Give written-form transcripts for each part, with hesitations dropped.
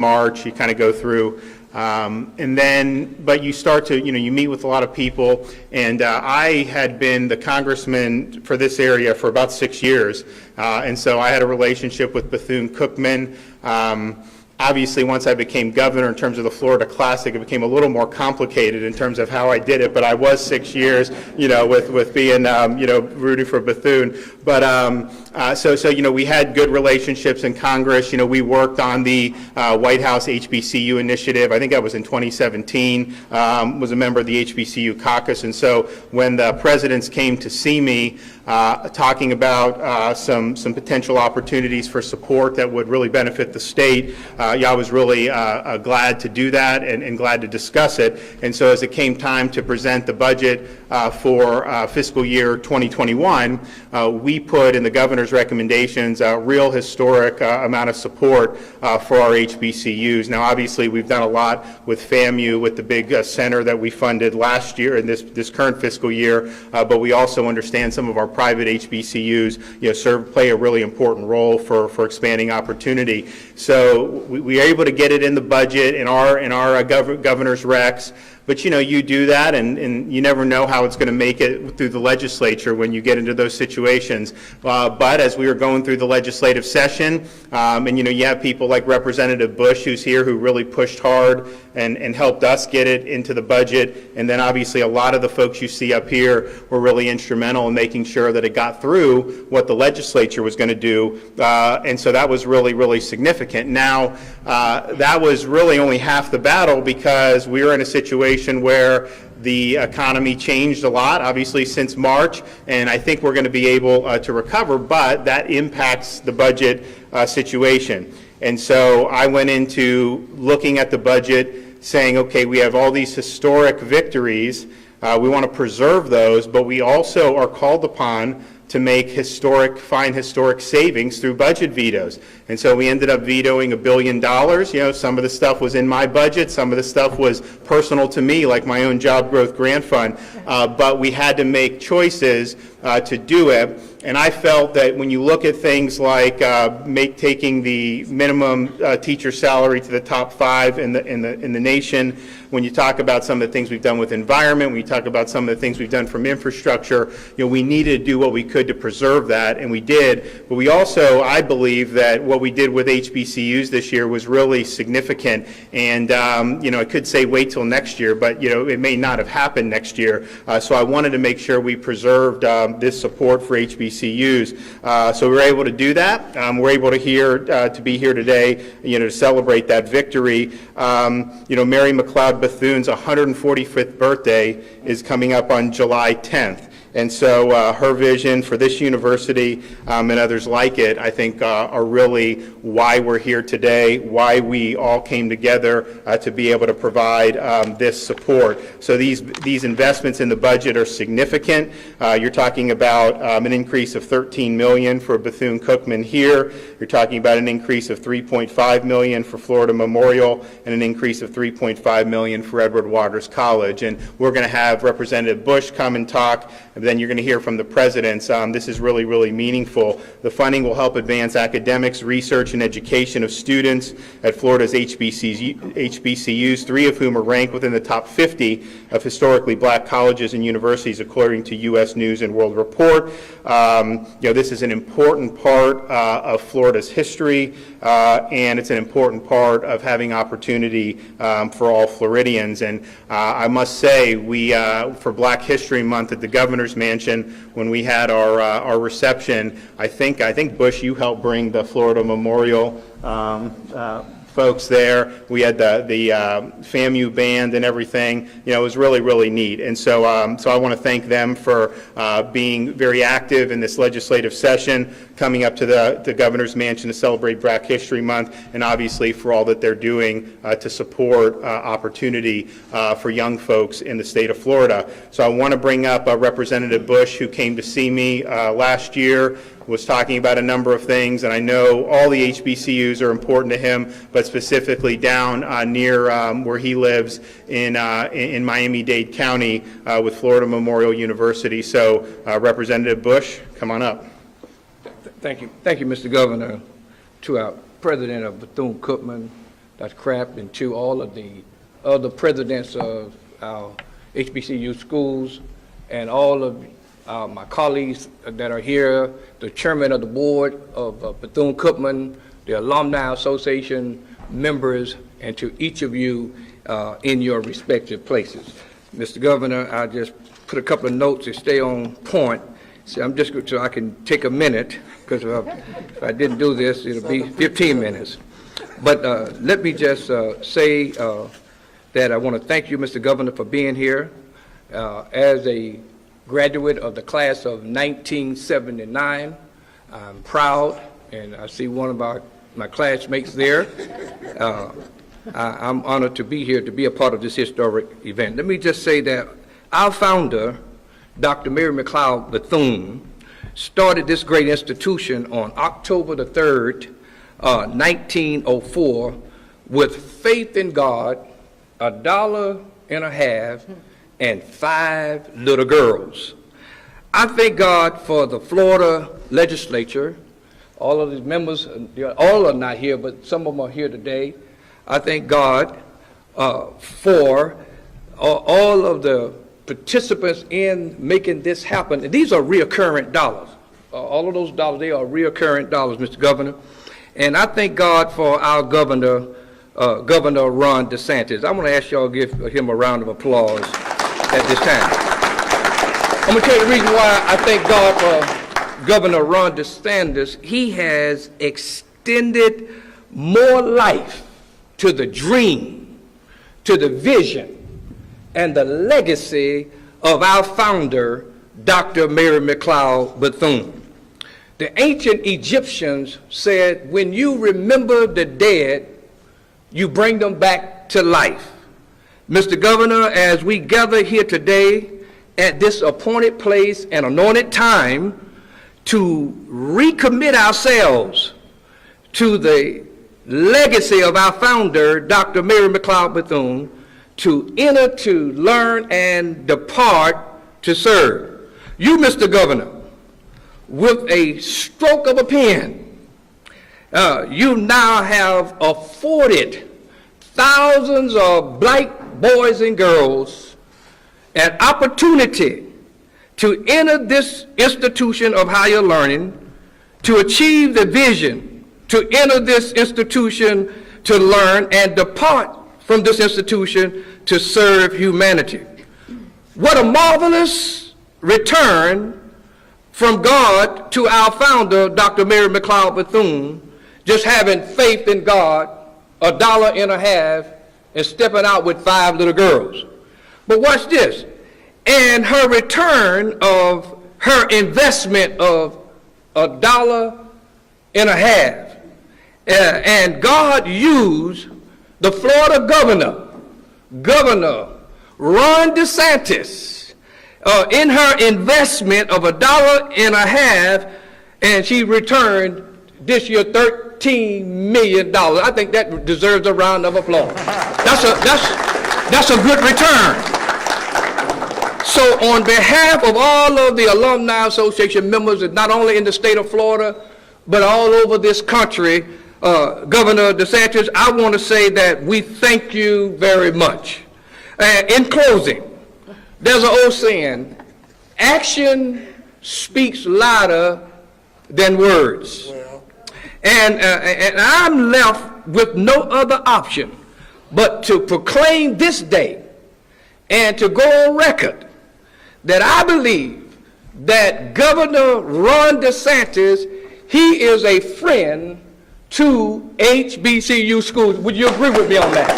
March, you kind of go through, and then, but you start to, you meet with a lot of people, and I had been the congressman for this area for about 6 years, and so I had a relationship with Bethune-Cookman. Obviously, once I became governor, in terms of the Florida Classic, it became a little more complicated in terms of how I did it. But I was 6 years, with being, rooting for Bethune. But so we had good relationships in Congress. We worked on the White House HBCU initiative. I think that was in 2017. Was a member of the HBCU caucus, and so when the presidents came to see me, talking about some potential opportunities for support that would really benefit the state. I was really glad to do that and glad to discuss it. And so as it came time to present the budget for fiscal year 2021, we put in the governor's recommendations a real historic amount of support for our HBCUs. Now, obviously, we've done a lot with FAMU, with the big center that we funded last year in this current fiscal year, but we also understand some of our private HBCUs, play a really important role for expanding opportunity. So we are able to get it in the budget in our governor's recs. But you do that, and you never know how it's going to make it through the legislature when you get into those situations. But as we were going through the legislative session, and you have people like Representative Bush, who's here, who really pushed hard and helped us get it into the budget. And then obviously a lot of the folks you see up here were really instrumental in making sure that it got through what the legislature was going to do. And so that was really, really significant. Now, that was really only half the battle, because we were in a situation where the economy changed a lot, obviously, since March, and I think we're going to be able to recover, but that impacts the budget situation. And so I went into looking at the budget saying, okay, we have all these historic victories, we want to preserve those, but we also are called upon to find historic savings through budget vetoes. And so we ended up vetoing $1 billion. Some of the stuff was in my budget, some of the stuff was personal to me, like my own job growth grant fund, but we had to make choices to do it. And I felt that when you look at things like taking the minimum teacher salary to the top 5 in the nation, when you talk about some of the things we've done with environment, when you talk about some of the things we've done from infrastructure, we needed to do what we could to preserve that, and we did. But we also, I believe that what we did with HBCUs this year was really significant. And I could say wait till next year, but it may not have happened next year. So I wanted to make sure we preserved this support for HBCUs. So we were able to do that. We're able to be here today, to celebrate that victory. Mary McLeod Bethune's 145th birthday is coming up on July 10th. And so her vision for this university and others like it, I think, are really why we're here today, why we all came together to be able to provide this support. So these investments in the budget are significant. You're talking about an increase of $13 million for Bethune-Cookman here. You're talking about an increase of $3.5 million for Florida Memorial and an increase of $3.5 million for Edward Waters College. And we're going to have Representative Bush come and talk. And then you're going to hear from the presidents. This is really, really meaningful. The funding will help advance academics, research, and education of students at Florida's HBCUs, 3 of whom are ranked within the top 50 of historically black colleges and universities, according to U.S. News and World Report. This is an important part of Florida's history, and it's an important part of having opportunity for all Floridians. And I must say, for Black History Month at the Governor's Mansion, when we had our reception, I think Bush, you helped bring the Florida Memorial folks there. We had the FAMU band and everything. It was really, really neat. And so I want to thank them for being very active in this legislative session, coming up to the Governor's Mansion to celebrate Black History Month, and obviously for all that they're doing to support opportunity for young folks in the state of Florida. So I want to bring up Representative Bush, who came to see me last year, was talking about a number of things, and I know all the HBCUs are important to him, but specifically down near where he lives in Miami-Dade County with Florida Memorial University. So Representative Bush, come on up. Thank you, Mr. Governor. To our president of Bethune-Cookman, Dr. Kraft, and to all of the other presidents of our HBCU schools, and all of my colleagues that are here, the chairman of the board of Bethune-Cookman, the Alumni Association members, and to each of you in your respective places. Mr. Governor, I just put a couple of notes to stay on point. So I'm just so I can take a minute, because if I didn't do this, it'll be 15 minutes. But let me just say that I want to thank you, Mr. Governor, for being here. As a graduate of the class of 1979, I'm proud, and I see one of my classmates there. I'm honored to be here to be a part of this historic event. Let me just say that our founder, Dr. Mary McLeod Bethune, started this great institution on October the 3rd, 1904, with faith in God, $1.50, and 5 little girls. I thank God for the Florida legislature. All of these members, all are not here, but some of them are here today. I thank God for all of the participants in making this happen. And these are reoccurring dollars. All of those dollars, they are reoccurring dollars, Mr. Governor. And I thank God for our governor, Governor Ron DeSantis. I want to ask y'all to give him a round of applause at this time. I'm going to tell you the reason why I thank God for Governor Ron DeSantis. He has extended more life to the dream, to the vision, and the legacy of our founder, Dr. Mary McLeod Bethune. The ancient Egyptians said, when you remember the dead, you bring them back to life. Mr. Governor, as we gather here today at this appointed place and anointed time to recommit ourselves to the legacy of our founder, Dr. Mary McLeod Bethune, to enter, to learn, and depart to serve. You, Mr. Governor, with a stroke of a pen, you now have afforded thousands of black boys and girls an opportunity to enter this institution of higher learning, to achieve the vision, to enter this institution to learn, and depart from this institution to serve humanity. What a marvelous return from God to our founder, Dr. Mary McLeod Bethune, just having faith in God, $1.50, and stepping out with 5 little girls. But watch this. And her return of her investment of $1.50, and God used the Florida Governor Ron DeSantis, in her investment of $1.50, and she returned this year $13 million. I think that deserves a round of applause. That's a good return. So on behalf of all of the Alumni Association members, not only in the state of Florida, but all over this country, Governor DeSantis, I want to say that we thank you very much. In closing, there's an old saying, action speaks louder than words. And I'm left with no other option but to proclaim this day and to go on record that I believe that Governor Ron DeSantis, he is a friend to HBCU schools. Would you agree with me on that?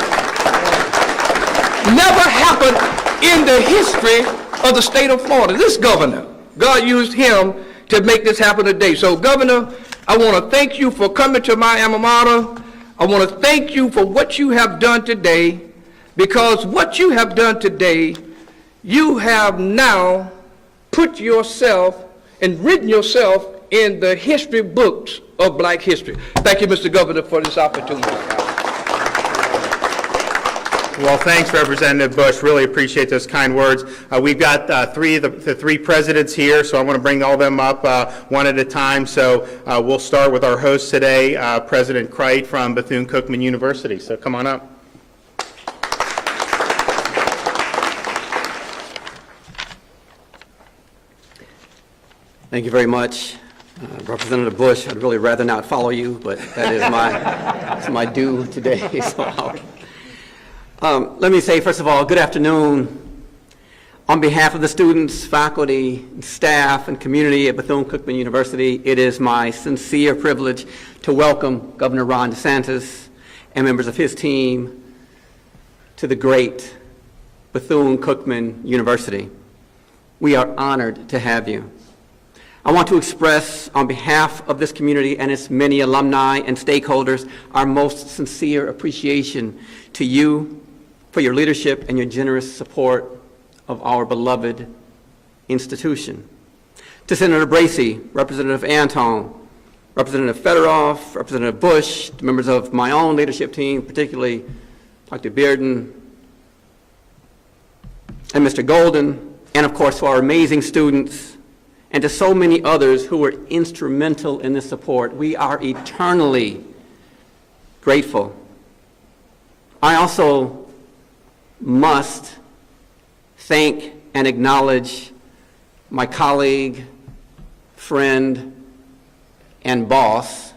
Never happened in the history of the state of Florida. This governor, God used him to make this happen today. So, Governor, I want to thank you for coming to my alma mater. I want to thank you for what you have done today, because what you have done today, you have now put yourself and written yourself in the history books of black history. Thank you, Mr. Governor, for this opportunity. Well, thanks, Representative Bush. Really appreciate those kind words. We've got the three presidents here, so I want to bring all of them up one at a time. So we'll start with our host today, President Crite from Bethune-Cookman University. So come on up. Thank you very much. Representative Bush, I'd really rather not follow you, but that is it's my due today. So let me say, first of all, good afternoon. On behalf of the students, faculty, staff, and community at Bethune-Cookman University, it is my sincere privilege to welcome Governor Ron DeSantis and members of his team to the great Bethune-Cookman University. We are honored to have you. I want to express, on behalf of this community and its many alumni and stakeholders, our most sincere appreciation to you for your leadership and your generous support of our beloved institution. To Senator Bracey, Representative Anton, Representative Fedorov, Representative Bush, to members of my own leadership team, particularly Dr. Bearden and Mr. Golden, and of course to our amazing students, and to so many others who were instrumental in this support, we are eternally grateful. I also must thank and acknowledge my colleague, friend, and boss,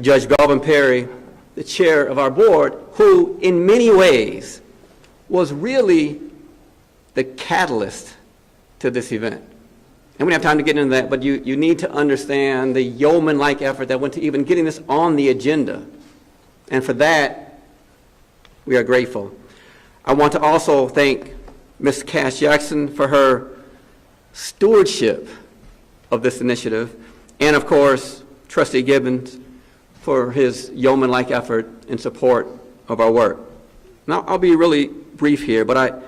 Judge Galvin Perry, the chair of our board, who in many ways was really the catalyst to this event. And we don't have time to get into that, but you need to understand the yeoman-like effort that went to even getting this on the agenda. And for that, we are grateful. I want to also thank Ms. Cass Jackson for her stewardship of this initiative, and of course, Trustee Gibbons for his yeoman-like effort in support of our work. Now, I'll be really brief here, but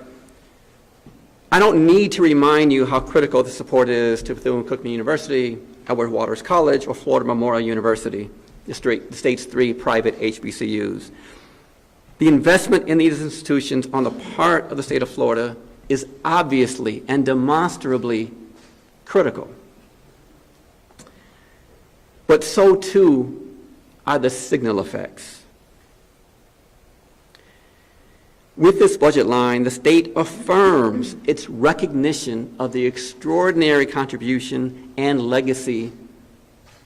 I don't need to remind you how critical the support is to Bethune-Cookman University, Edward Waters College, or Florida Memorial University, the state's three private HBCUs. The investment in these institutions on the part of the state of Florida is obviously and demonstrably critical. But so too are the signal effects. With this budget line, the state affirms its recognition of the extraordinary contribution and legacy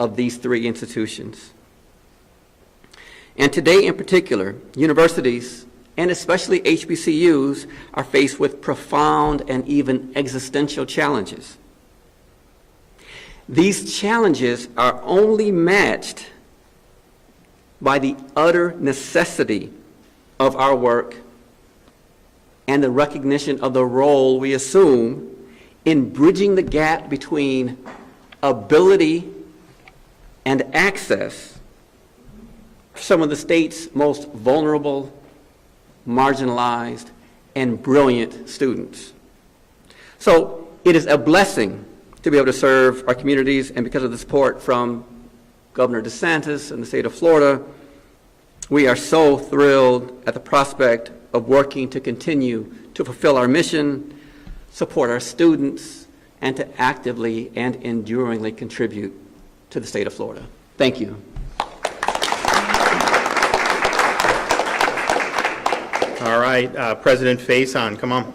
of these three institutions. And today in particular, universities, and especially HBCUs, are faced with profound and even existential challenges. These challenges are only matched by the utter necessity of our work and the recognition of the role we assume in bridging the gap between ability and access for some of the state's most vulnerable, marginalized, and brilliant students. So it is a blessing to be able to serve our communities, and because of the support from Governor DeSantis and the state of Florida, we are so thrilled at the prospect of working to continue to fulfill our mission, support our students, and to actively and enduringly contribute to the state of Florida. Thank you. All right, President Faison, come on.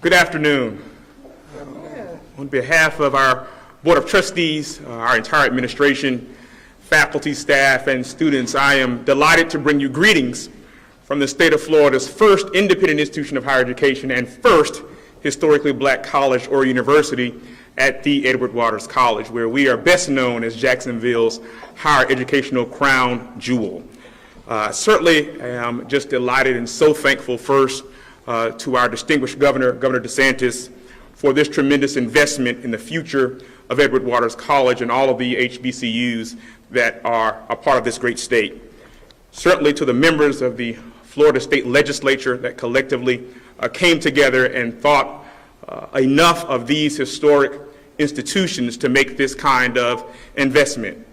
Good afternoon. On behalf of our Board of Trustees, our entire administration, faculty, staff, and students, I am delighted to bring you greetings from the state of Florida's first independent institution of higher education and first historically black college or university at the Edward Waters College, where we are best known as Jacksonville's higher educational crown jewel. Certainly, I am just delighted and so thankful first to our distinguished governor, Governor DeSantis, for this tremendous investment in the future of Edward Waters College and all of the HBCUs that are a part of this great state. Certainly to the members of the Florida State Legislature that collectively came together and thought enough of these historic institutions to make this kind of investment.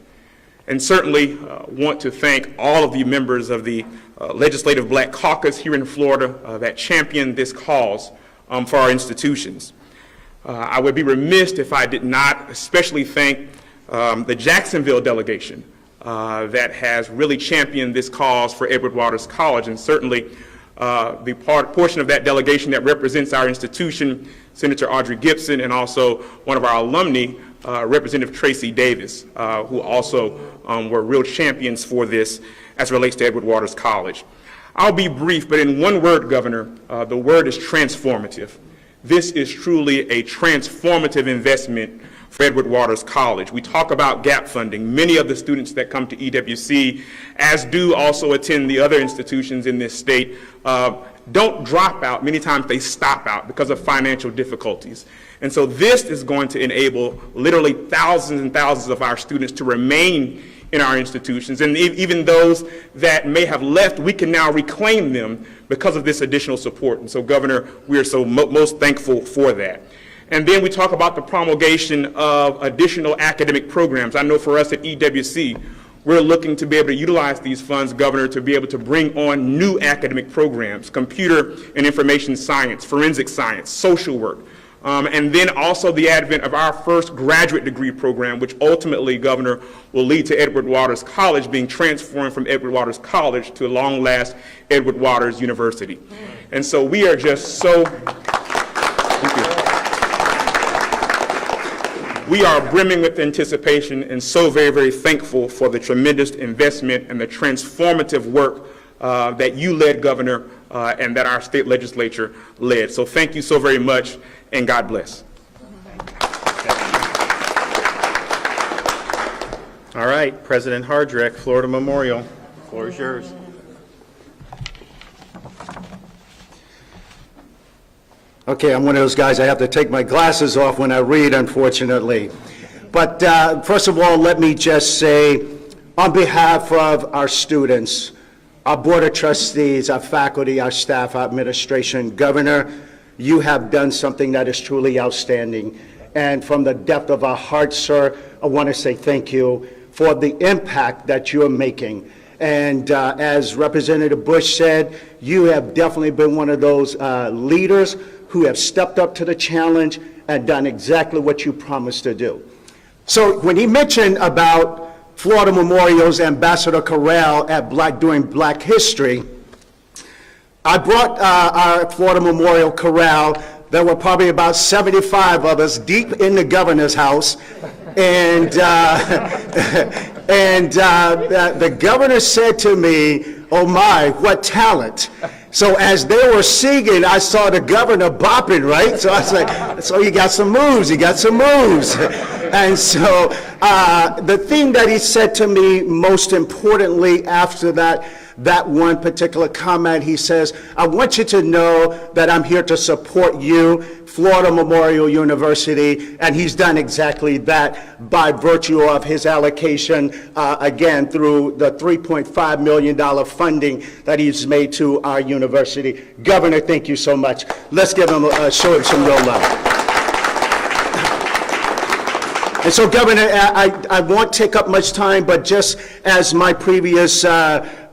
And certainly want to thank all of the members of the Legislative Black Caucus here in Florida that championed this cause for our institutions. I would be remiss if I did not especially thank the Jacksonville delegation that has really championed this cause for Edward Waters College, and certainly the portion of that delegation that represents our institution, Senator Audrey Gibson, and also one of our alumni, Representative Tracy Davis, who also were real champions for this as it relates to Edward Waters College. I'll be brief, but in one word, Governor, the word is transformative. This is truly a transformative investment for Edward Waters College. We talk about gap funding. Many of the students that come to EWC, as do also attend the other institutions in this state, don't drop out. Many times they stop out because of financial difficulties. And so this is going to enable literally thousands and thousands of our students to remain in our institutions. And even those that may have left, we can now reclaim them because of this additional support. And so, Governor, we are so most thankful for that. And then we talk about the promulgation of additional academic programs. I know for us at EWC, we're looking to be able to utilize these funds, Governor, to be able to bring on new academic programs, computer and information science, forensic science, social work, and then also the advent of our first graduate degree program, which ultimately, Governor, will lead to Edward Waters College being transformed from Edward Waters College to, at long last, Edward Waters University. And so we are just so, thank you. We are brimming with anticipation and so very, very thankful for the tremendous investment and the transformative work that you led, Governor, and that our state legislature led. So thank you so very much, and God bless. All right, President Hardrick, Florida Memorial. The floor is yours. Okay, I'm one of those guys, I have to take my glasses off when I read, unfortunately. But first of all, let me just say, on behalf of our students, our Board of Trustees, our faculty, our staff, our administration, Governor, you have done something that is truly outstanding. And from the depth of our hearts, sir, I want to say thank you for the impact that you're making. And as Representative Bush said, you have definitely been one of those leaders who have stepped up to the challenge and done exactly what you promised to do. So when he mentioned about Florida Memorial's Ambassador Corral during Black History, I brought our Florida Memorial Corral. There were probably about 75 of us deep in the governor's house. And the governor said to me, "Oh my, what talent." So as they were singing, I saw the governor bopping, right? So I was like, so he got some moves, he got some moves. And so the thing that he said to me most importantly after that one particular comment, he says, "I want you to know that I'm here to support you, Florida Memorial University," and he's done exactly that by virtue of his allocation, again, through the $3.5 million funding that he's made to our university. Governor, thank you so much. Let's give him, show him some real love. And so, Governor, I won't take up much time, but just as my previous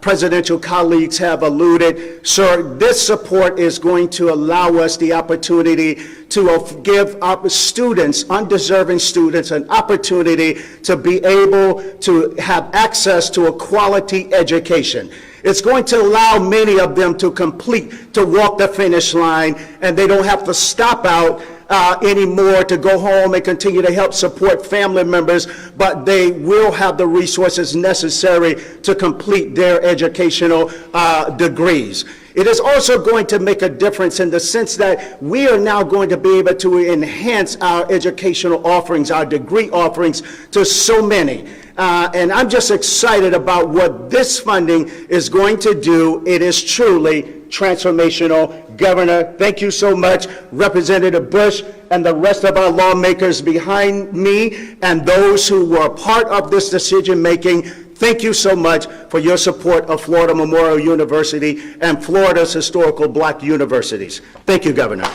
presidential colleagues have alluded, sir, this support is going to allow us the opportunity to give our students, undeserving students, an opportunity to be able to have access to a quality education. It's going to allow many of them to walk the finish line, and they don't have to stop out anymore to go home and continue to help support family members, but they will have the resources necessary to complete their educational degrees. It is also going to make a difference in the sense that we are now going to be able to enhance our educational offerings, our degree offerings, to so many. And I'm just excited about what this funding is going to do. It is truly transformational. Governor, thank you so much. Representative Bush and the rest of our lawmakers behind me and those who were part of this decision-making, thank you so much for your support of Florida Memorial University and Florida's historical Black universities. Thank you, Governor.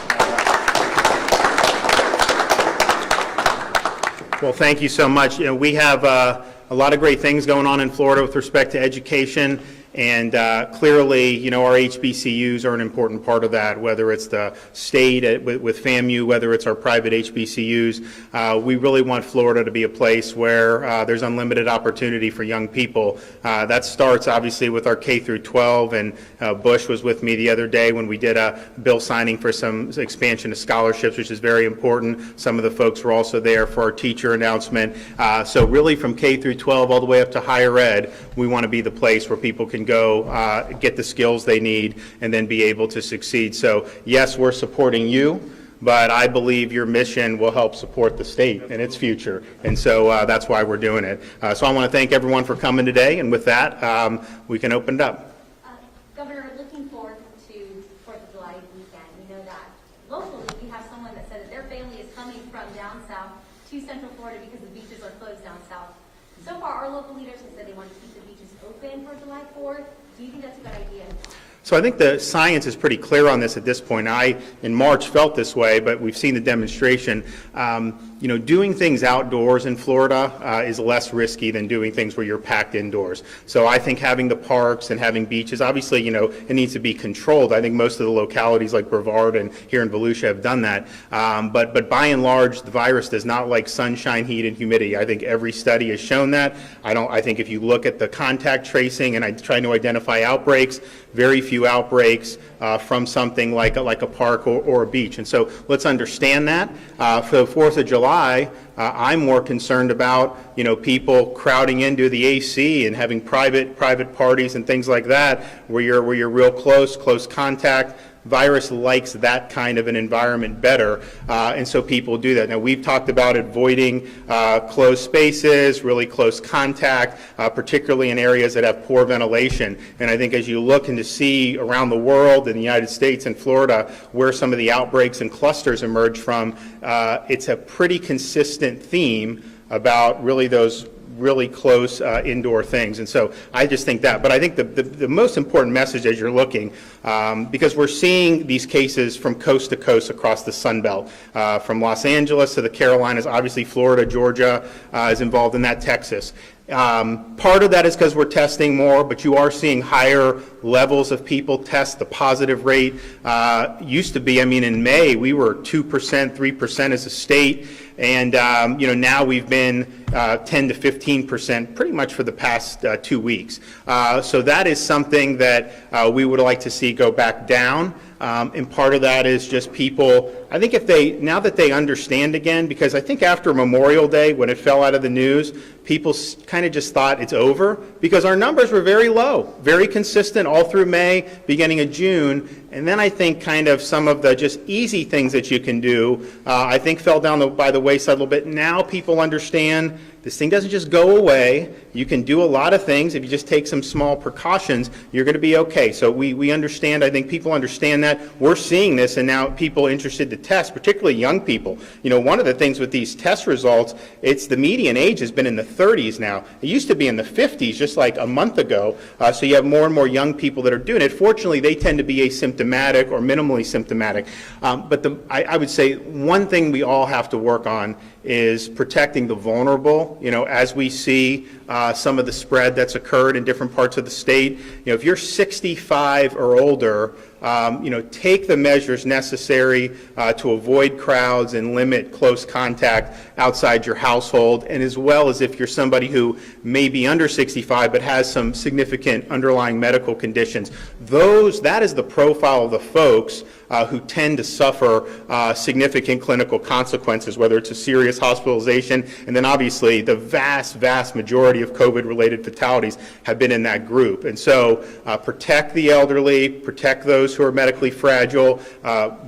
Well, thank you so much. You know, we have a lot of great things going on in Florida with respect to education. And clearly, you know, our HBCUs are an important part of that, whether it's the state with FAMU, whether it's our private HBCUs. We really want Florida to be a place where there's unlimited opportunity for young people. That starts obviously with our K through 12, and Bush was with me the other day when we did a bill signing for some expansion of scholarships, which is very important. Some of the folks were also there for our teacher announcement. So really from K through 12 all the way up to higher ed, we want to be the place where people can go get the skills they need and then be able to succeed. So yes, we're supporting you, but I believe your mission will help support the state and its future. And so that's why we're doing it. So I want to thank everyone for coming today. And with that, we can open it up. Governor, looking forward to 4th of July weekend. We know that locally we have someone that said that their family is coming from down south to Central Florida because the beaches are closed down south. So far, our local leaders have said they want to keep the beaches open for July 4th. Do you think that's a good idea? So I think the science is pretty clear on this at this point. I, in March, felt this way, but we've seen the demonstration. You know, doing things outdoors in Florida is less risky than doing things where you're packed indoors. So I think having the parks and having beaches, obviously, you know, it needs to be controlled. I think most of the localities like Brevard and here in Volusia have done that. But by and large, the virus does not like sunshine, heat, and humidity. I think every study has shown that. I think if you look at the contact tracing and I try to identify outbreaks, very few outbreaks from something like a park or a beach. And so let's understand that. For the 4th of July, I'm more concerned about, you know, people crowding into the AC and having private parties and things like that where you're real close contact. Virus likes that kind of an environment better, and so people do that. Now, we've talked about avoiding closed spaces, really close contact, particularly in areas that have poor ventilation. And I think as you look and to see around the world, in the United States and Florida, where some of the outbreaks and clusters emerge from, it's a pretty consistent theme about really those really close indoor things. And so I just think that. But I think the most important message as you're looking, because we're seeing these cases from coast to coast across the Sun Belt, from Los Angeles to the Carolinas, obviously Florida, Georgia is involved in that, Texas. Part of that is because we're testing more, but you are seeing higher levels of people test. The positive rate used to be, I mean, in May, we were 2%, 3% as a state, and you know, now we've been 10 to 15% pretty much for the past 2 weeks. So that is something that we would like to see go back down. And part of that is just people, I think now that they understand again, because I think after Memorial Day, when it fell out of the news, people kind of just thought it's over, because our numbers were very low, very consistent all through May, beginning of June. And then I think kind of some of the just easy things that you can do, I think fell down by the wayside a little bit. Now people understand this thing doesn't just go away. You can do a lot of things. If you just take some small precautions, you're going to be okay. So we understand. I think people understand that. We're seeing this, and now people interested to test, particularly young people. You know, one of the things with these test results, it's the median age has been in the 30s now. It used to be in the 50s just like a month ago. So you have more and more young people that are doing it. Fortunately, they tend to be asymptomatic or minimally symptomatic. But I would say one thing we all have to work on is protecting the vulnerable. You know, as we see some of the spread that's occurred in different parts of the state, you know, if you're 65 or older, you know, take the measures necessary to avoid crowds and limit close contact outside your household, and as well as if you're somebody who may be under 65 but has some significant underlying medical conditions. That is the profile of the folks who tend to suffer significant clinical consequences, whether it's a serious hospitalization, and then obviously the vast majority of COVID-related fatalities have been in that group. And so protect the elderly, protect those who are medically fragile.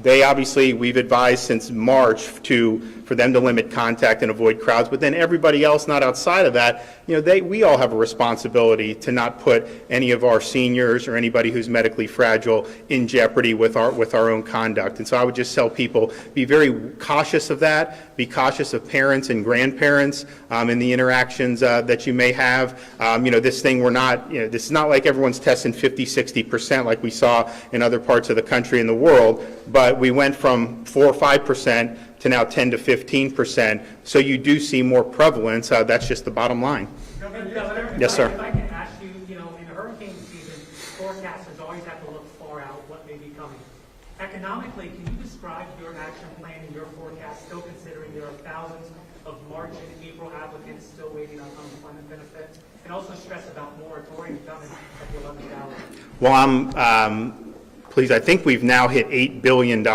They obviously, we've advised since March for them to limit contact and avoid crowds, but then everybody else not outside of that, you know, we all have a responsibility to not put any of our seniors or anybody who's medically fragile in jeopardy with our own conduct. And so I would just tell people, be very cautious of that, be cautious of parents and grandparents in the interactions that you may have. You know, this thing this is not like everyone's testing 50, 60% like we saw in other parts of the country and the world, but we went from 4 or 5% to now 10 to 15%. So you do see more prevalence. That's just the bottom line. Governor, Yes, sir. If I can ask you, in the hurricane season, forecasters always have to look far out what may be coming. Economically, can you describe your action plan and your forecast, still considering there are thousands of March and April applicants still waiting on unemployment benefits? And also stress about moratorium coming at the 11th hour. Well, please, I think we've now hit $8 billion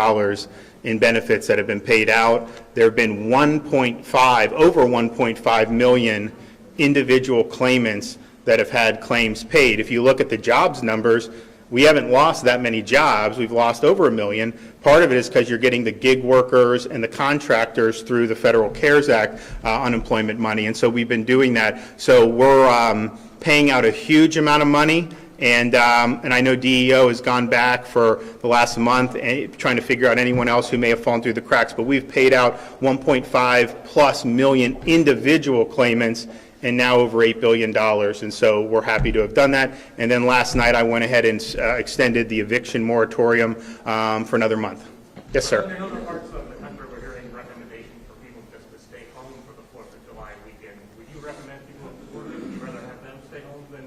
in benefits that have been paid out. There have been over 1.5 million individual claimants that have had claims paid. If you look at the jobs numbers, we haven't lost that many jobs. We've lost over 1 million. Part of it is because you're getting the gig workers and the contractors through the Federal CARES Act unemployment money, and so we've been doing that. So we're paying out a huge amount of money, and I know DEO has gone back for the last month trying to figure out anyone else who may have fallen through the cracks, but we've paid out 1.5+ million individual claimants, and now over $8 billion, and so we're happy to have done that. And then last night I went ahead and extended the eviction moratorium for another month. Yes, sir. In other parts of the country, we're hearing recommendations for people just to stay home for the 4th of July weekend. Would you recommend people to work? Would you rather have them stay home than?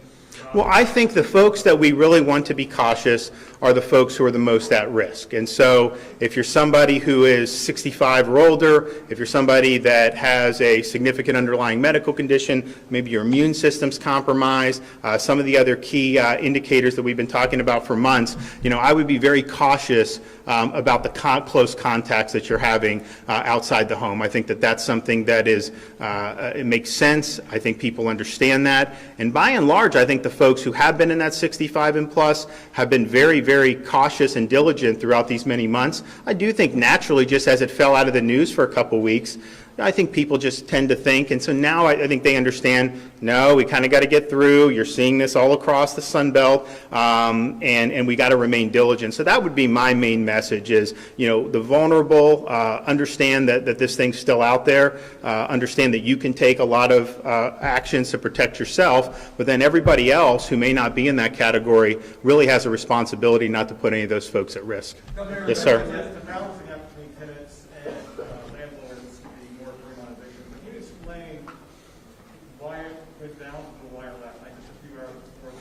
Well, I think the folks that we really want to be cautious are the folks who are the most at risk. And so if you're somebody who is 65 or older, if you're somebody that has a significant underlying medical condition, maybe your immune system's compromised, some of the other key indicators that we've been talking about for months, I would be very cautious about the close contacts that you're having outside the home. I think that that's something that is, it makes sense. I think people understand that. And by and large, I think the folks who have been in that 65 and plus have been very, very cautious and diligent throughout these many months. I do think naturally, just as it fell out of the news for a couple weeks, I think people just tend to think, and so now I think they understand, no, we kind of got to get through. You're seeing this all across the Sun Belt, and we got to remain diligent. So that would be my main message is, the vulnerable, understand that this thing's still out there, understand that you can take a lot of actions to protect yourself, but then everybody else who may not be in that category really has a responsibility not to put any of those folks at risk. Yes, sir. The balancing act between tenants and landlords, the moratorium on eviction. Can you explain why it went down to the wire last night, just a few hours before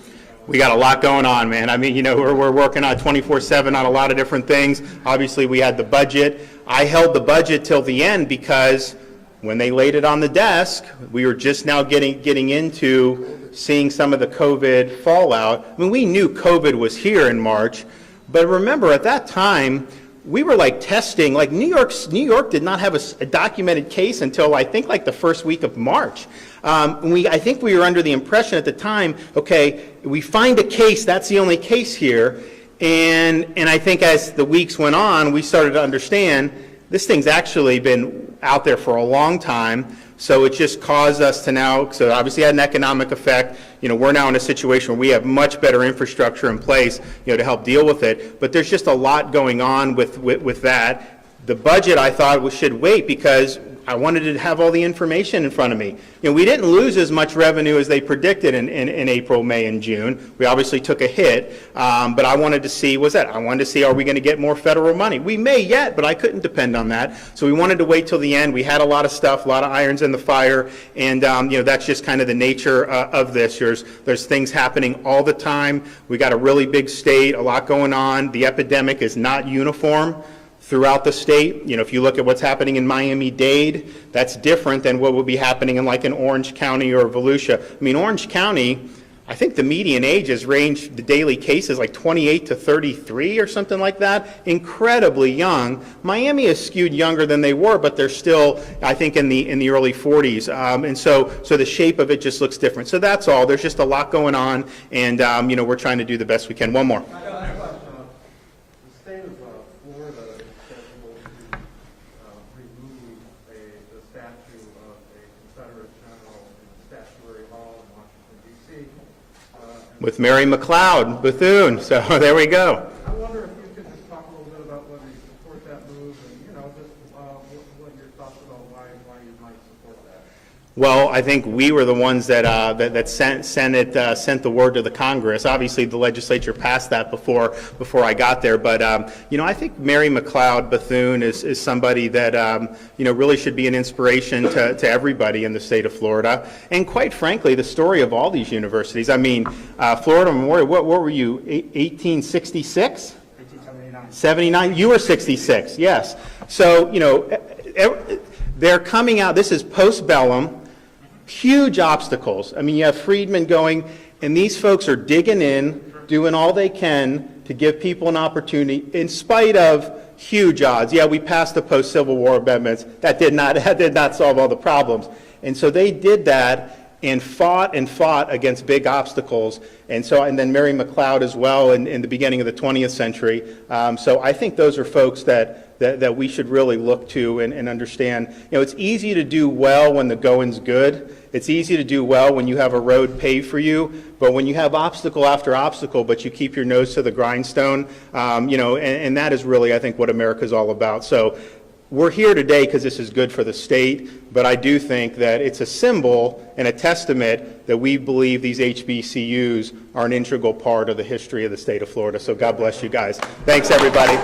the We got a lot going on, man. I mean, we're working on 24/7 on a lot of different things. Obviously, we had the budget. I held the budget till the end because when they laid it on the desk, we were just now getting into seeing some of the COVID fallout. I mean, we knew COVID was here in March, but remember at that time, we were testing, New York did not have a documented case until I think the first week of March. I think we were under the impression at the time, okay, we find a case, that's the only case here. And I think as the weeks went on, we started to understand this thing's actually been out there for a long time. So it just caused us to now, so obviously had an economic effect. We're now in a situation where we have much better infrastructure in place, to help deal with it. But there's just a lot going on with that. The budget, I thought, should wait because I wanted to have all the information in front of me. We didn't lose as much revenue as they predicted in April, May, and June. We obviously took a hit, but I wanted to see, are we going to get more federal money? We may yet, but I couldn't depend on that. So we wanted to wait till the end. We had a lot of stuff, a lot of irons in the fire, and that's just kind of the nature of this. There's things happening all the time. We got a really big state, a lot going on. The epidemic is not uniform throughout the state. If you look at what's happening in Miami-Dade, that's different than what would be happening in in Orange County or Volusia. I mean, Orange County, I think the median age has ranged, the daily cases, 28 to 33 or something like that. Incredibly young. Miami is skewed younger than they were, but they're still, I think, in the early 40s. And so the shape of it just looks different. So that's all. There's just a lot going on, and we're trying to do the best we can. One more. With Mary McLeod, Bethune. So there we go. I wonder if you could just talk a little bit about whether you support that move and, just what your thoughts about why you might support that. Well, I think we were the ones that sent the word to the Congress. Obviously, the legislature passed that before I got there. But I think Mary McLeod Bethune is somebody that really should be an inspiration to everybody in the state of Florida. And quite frankly, the story of all these universities. I mean, Florida Memorial. What were you? 1866? 1879. 79. You were 66. Yes. So they're coming out. This is post-bellum. Huge obstacles. I mean, you have freedmen going, and these folks are digging in, doing all they can to give people an opportunity in spite of huge odds. Yeah, we passed the post-Civil War amendments. That did not solve all the problems. And so they did that and fought against big obstacles. And then Mary McLeod as well in the beginning of the 20th century. So I think those are folks that we should really look to and understand. It's easy to do well when the going's good. It's easy to do well when you have a road paved for you, but when you have obstacle after obstacle, but you keep your nose to the grindstone, and that is really, I think, what America's all about. So we're here today because this is good for the state, but I do think that it's a symbol and a testament that we believe these HBCUs are an integral part of the history of the state of Florida. So God bless you guys. Thanks, everybody.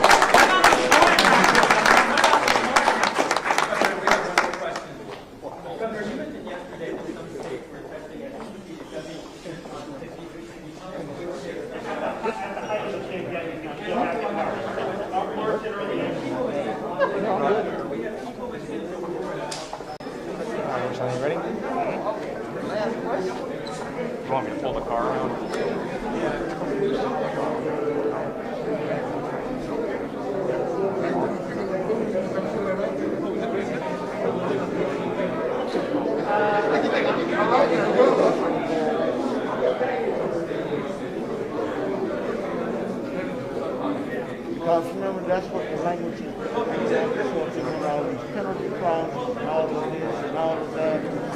Because remember, that's what the language is. That's what all these penalty clauses and all of this and all of that.